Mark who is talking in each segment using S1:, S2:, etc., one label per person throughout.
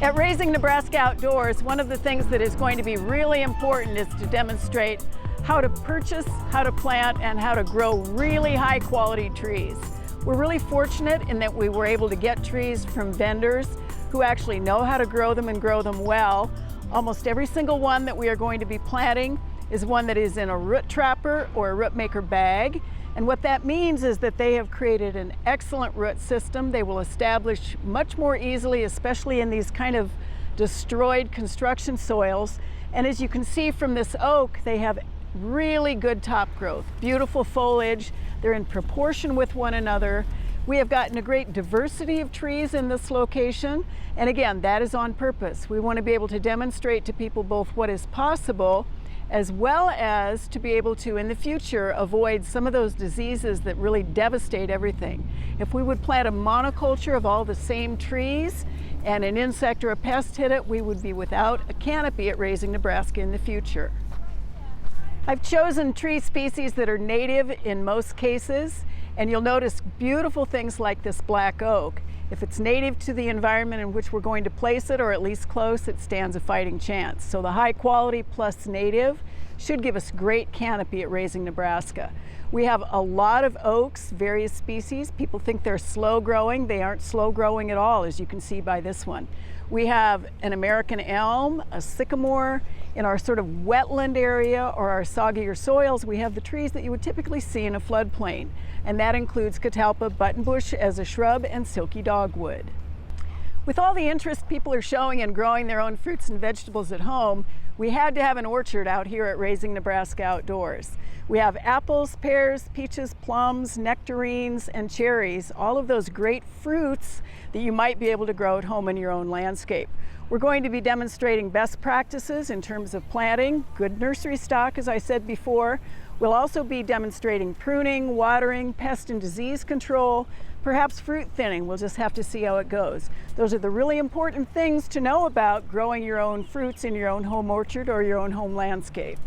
S1: At Raising Nebraska Outdoors, one of the things that is going to be really important is to demonstrate how to purchase, how to plant, and how to grow really high quality trees. We're really fortunate in that we were able to get trees from vendors who actually know how to grow them and grow them well. Almost every single one that we are going to be planting is one that is in a root trapper or a root maker bag. And what that means is that they have created an excellent root system. They will establish much more easily, especially in these kind of destroyed construction soils. And as you can see from this oak, they have really good top growth, beautiful foliage. They're in proportion with one another. We have gotten a great diversity of trees in this location. And again, that is on purpose. We want to be able to demonstrate to people both what is possible, as well as to be able to, in the future, avoid some of those diseases that really devastate everything. If we would plant a monoculture of all the same trees and an insect or a pest hit it, we would be without a canopy at Raising Nebraska in the future. I've chosen tree species that are native in most cases, and you'll notice beautiful things like this black oak. If it's native to the environment in which we're going to place it, or at least close, it stands a fighting chance. So the high quality plus native should give us great canopy at Raising Nebraska. We have a lot of oaks, various species. People think they're slow growing. They aren't slow growing at all, as you can see by this one. We have an American elm, a sycamore. In our sort of wetland area or our soggier soils, we have the trees that you would typically see in a floodplain. And that includes catalpa buttonbush as a shrub and silky dogwood. With all the interest people are showing in growing their own fruits and vegetables at home, we had to have an orchard out here at Raising Nebraska Outdoors. We have apples, pears, peaches, plums, nectarines, and cherries, all of those great fruits that you might be able to grow at home in your own landscape. We're going to be demonstrating best practices in terms of planting, good nursery stock, as I said before. We'll also be demonstrating pruning, watering, pest and disease control, perhaps fruit thinning. We'll just have to see how it goes. Those are the really important things to know about growing your own fruits in your own home orchard or your own home landscape.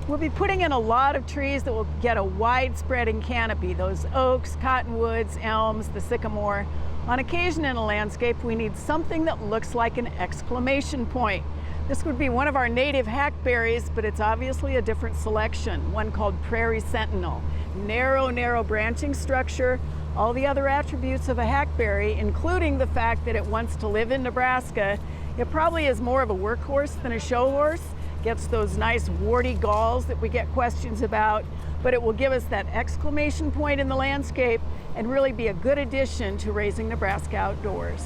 S1: We'll be putting in a lot of trees that will get a wide-spreading canopy, those oaks, cottonwoods, elms, the sycamore. On occasion in a landscape, we need something that looks like an exclamation point. This would be one of our native hackberries, but it's obviously a different selection, one called Prairie Sentinel. Narrow branching structure, all the other attributes of a hackberry, including the fact that it wants to live in Nebraska. It probably is more of a workhorse than a show horse. Gets those nice warty galls that we get questions about, but it will give us that exclamation point in the landscape and really be a good addition to Raising Nebraska Outdoors.